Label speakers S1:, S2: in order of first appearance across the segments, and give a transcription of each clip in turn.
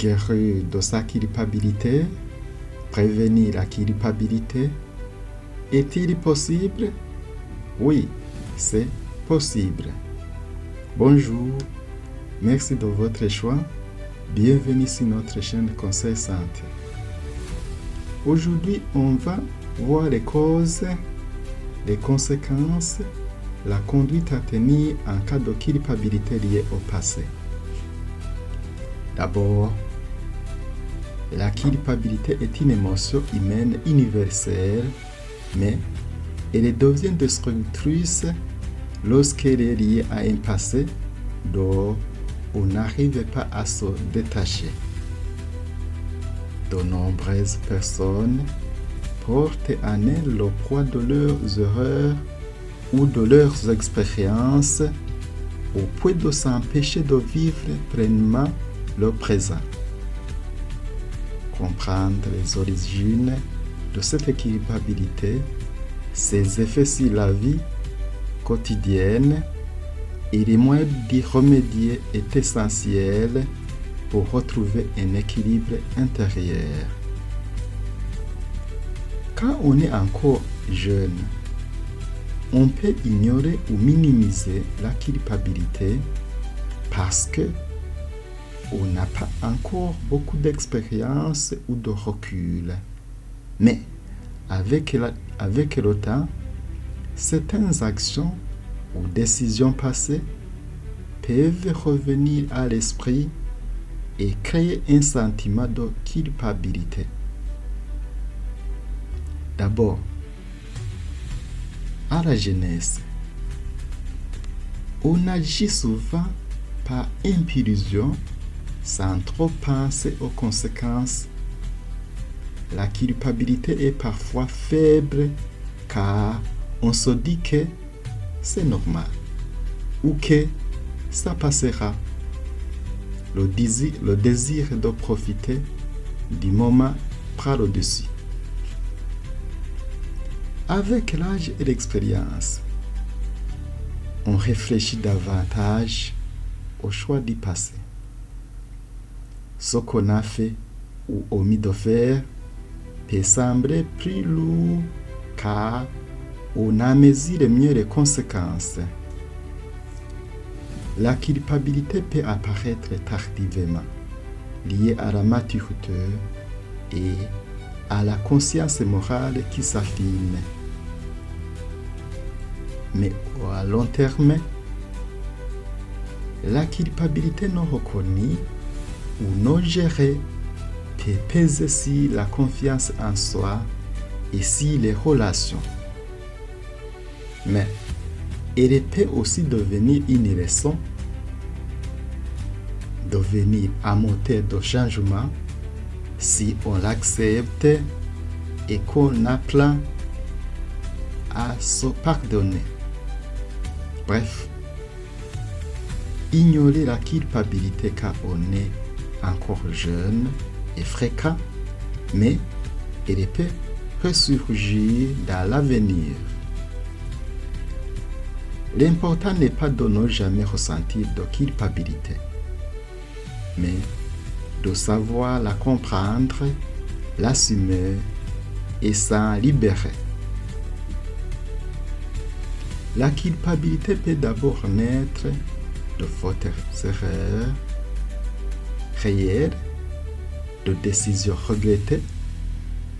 S1: guérir de sa culpabilité, prévenir la culpabilité. Est-il possible? Oui, c'est possible. Bonjour, merci de votre choix. Bienvenue sur notre chaîne Conseil Santé. Aujourd'hui, on va voir les causes, les conséquences, la conduite à tenir en cas de culpabilité liée au passé. D'abord, la culpabilité est une émotion humaine universelle, mais elle devient destructrice lorsqu'elle est liée à un passé dont on n'arrive pas à se détacher. De nombreuses personnes portent en elles le poids de leurs erreurs ou de leurs expériences au point de s'empêcher de vivre pleinement le présent. Comprendre les origines de cette culpabilité, ses effets sur la vie quotidienne et les moyens d'y remédier est essentiel pour retrouver un équilibre intérieur. Quand on est encore jeune, on peut ignorer ou minimiser la culpabilité parce que on n'a pas encore beaucoup d'expérience ou de recul. Mais avec le temps, certaines actions ou décisions passées peuvent revenir à l'esprit et créer un sentiment de culpabilité. D'abord, à la jeunesse, on agit souvent par impulsion sans trop penser aux conséquences. La culpabilité est parfois faible car on se dit que c'est normal ou que ça passera. Le désir de profiter du moment prend le dessus. Avec l'âge et l'expérience, on réfléchit davantage au choix du passé. Ce qu'on a fait ou omis de faire peut sembler plus lourd car on a mesuré mieux les conséquences. La culpabilité peut apparaître tardivement, liée à la maturité et à la conscience morale qui s'affine. Mais à long terme, la culpabilité non reconnue ou non gérée peut peser sur la confiance en soi et sur les relations. Mais elle peut aussi devenir une leçon, devenir un moteur de changement si on l'accepte et qu'on apprend à se pardonner. Bref, ignorer la culpabilité quand on est encore jeune est fréquent, mais elle peut ressurgir dans l'avenir. L'important n'est pas de ne jamais ressentir de culpabilité, mais de savoir la comprendre, l'assumer et s'en libérer. La culpabilité peut d'abord naître de fautes erreurs réelles, de décisions regrettées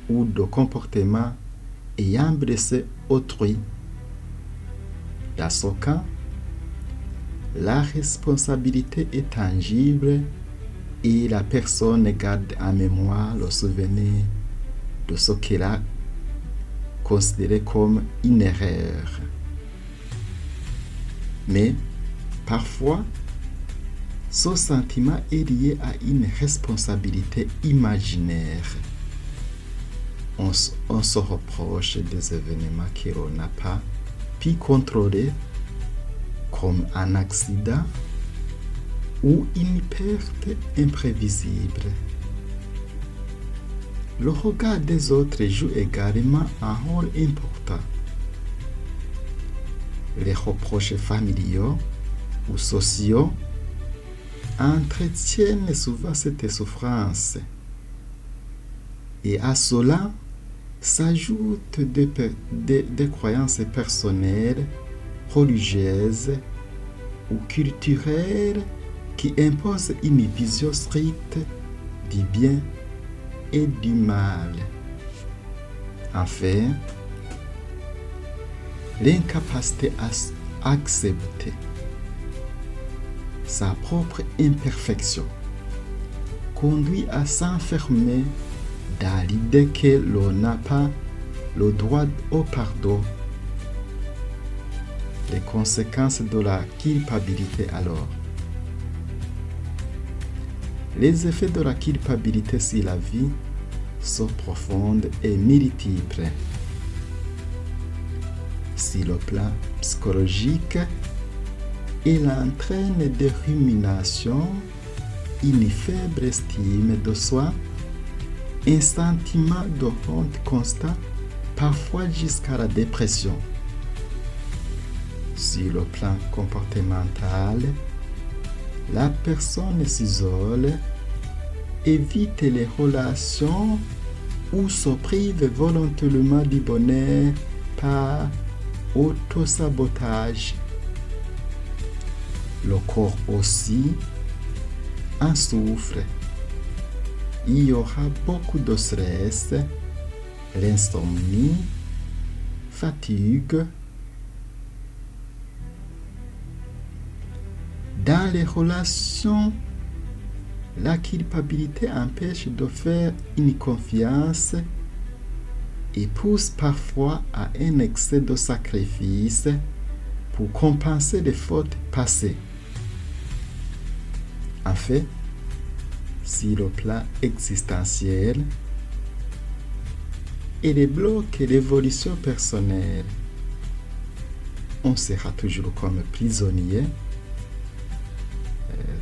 S1: ou de comportements ayant blessé autrui. Dans ce cas, la responsabilité est tangible et la personne garde en mémoire le souvenir de ce qu'elle a considéré comme une erreur. Mais parfois, ce sentiment est lié à une responsabilité imaginaire. On se reproche des événements qu'on n'a pas pu contrôler, comme un accident ou une perte imprévisible. Le regard des autres joue également un rôle important. Les reproches familiaux ou sociaux entretiennent souvent cette souffrance. Et à cela s'ajoutent des croyances personnelles, religieuses ou culturelles qui imposent une vision stricte du bien et du mal. Enfin, l'incapacité à accepter sa propre imperfection conduit à s'enfermer dans l'idée que l'on n'a pas le droit au pardon. Les conséquences de la culpabilité alors. Les effets de la culpabilité sur la vie sont profondes et multiples. Sur le plan psychologique, il entraîne des ruminations, une faible estime de soi, un sentiment de honte constant, parfois jusqu'à la dépression. Sur le plan comportemental, la personne s'isole, évite les relations ou se prive volontairement du bonheur par autosabotage. Le corps aussi en souffre. Il y aura beaucoup de stress, l'insomnie, fatigue. Dans les relations, la culpabilité empêche de faire une confiance et pousse parfois à un excès de sacrifice pour compenser les fautes passées. En fait, sur le plan existentiel, elle bloque l'évolution personnelle. On sera toujours comme prisonnier,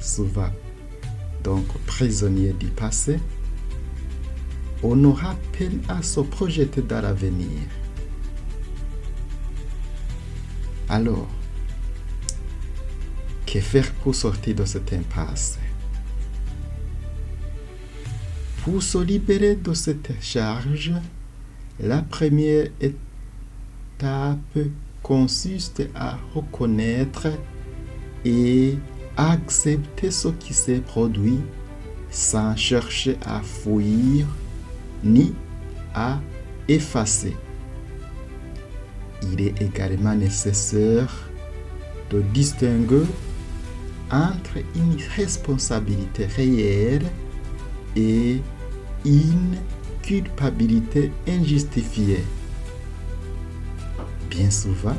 S1: souvent donc prisonnier du passé. On aura peine à se projeter dans l'avenir. Alors, que faire pour sortir de cette impasse? Pour se libérer de cette charge, la première étape consiste à reconnaître et accepter ce qui s'est produit sans chercher à fuir ni à effacer. Il est également nécessaire de distinguer entre une responsabilité réelle et une culpabilité injustifiée. Bien souvent,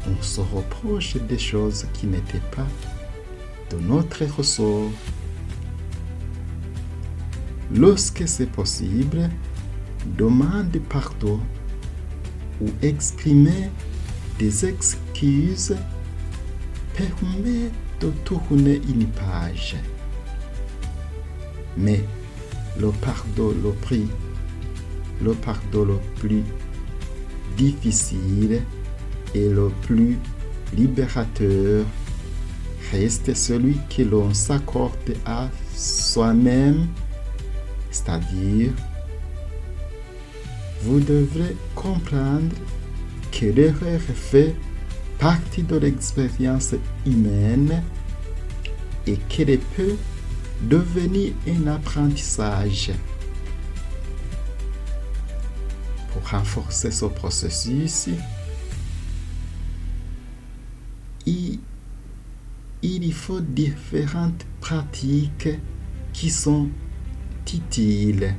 S1: on se reproche des choses qui n'étaient pas de notre ressort. Lorsque c'est possible, demander pardon ou exprimer des excuses permet de tourner une page. Mais le pardon le plus difficile et le plus libérateur reste celui que l'on s'accorde à soi-même, c'est-à-dire, vous devrez comprendre que l'erreur fait partie de l'expérience humaine et qu'elle peut devenir un apprentissage. Pour renforcer ce processus, il faut différentes pratiques qui sont utiles.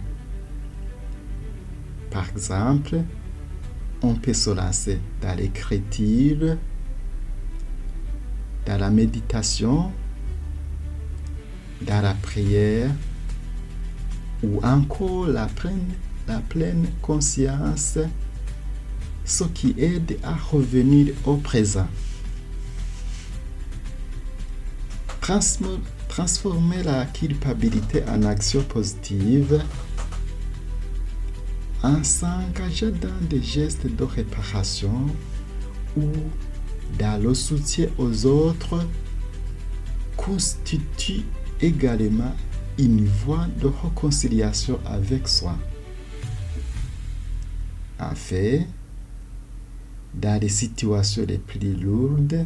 S1: Par exemple, on peut se lancer dans l'écriture, dans la méditation, dans la prière, ou encore la pleine conscience, ce qui aide à revenir au présent. Transformer la culpabilité en action positive en s'engageant dans des gestes de réparation ou dans le soutien aux autres constitue également une voie de réconciliation avec soi. En fait, dans les situations les plus lourdes,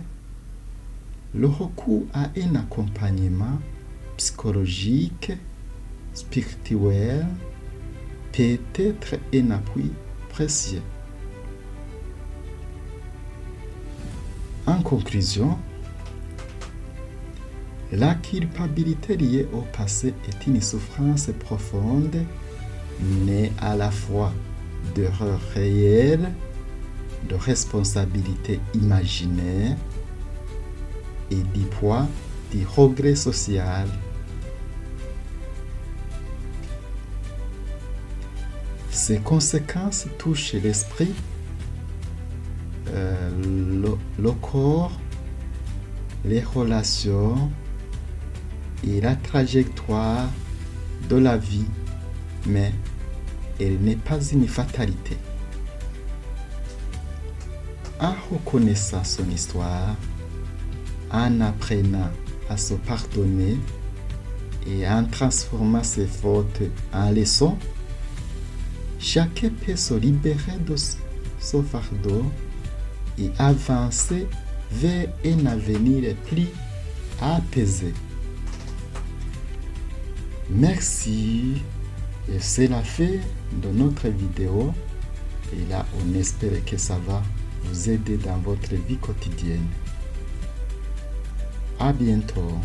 S1: le recours à un accompagnement psychologique, spirituel, peut être un appui précieux. En conclusion, la culpabilité liée au passé est une souffrance profonde, née à la fois d'erreurs réelles, de responsabilités imaginaires et du poids du regret social. Ces conséquences touchent l'esprit, le corps, les relations et la trajectoire de la vie, mais elle n'est pas une fatalité. En reconnaissant son histoire, en apprenant à se pardonner et en transformant ses fautes en leçons, chacun peut se libérer de ce fardeau et avancer vers un avenir plus apaisé. Merci. Et c'est la fin de notre vidéo. Et là, on espère que ça va vous aider dans votre vie quotidienne. À bientôt.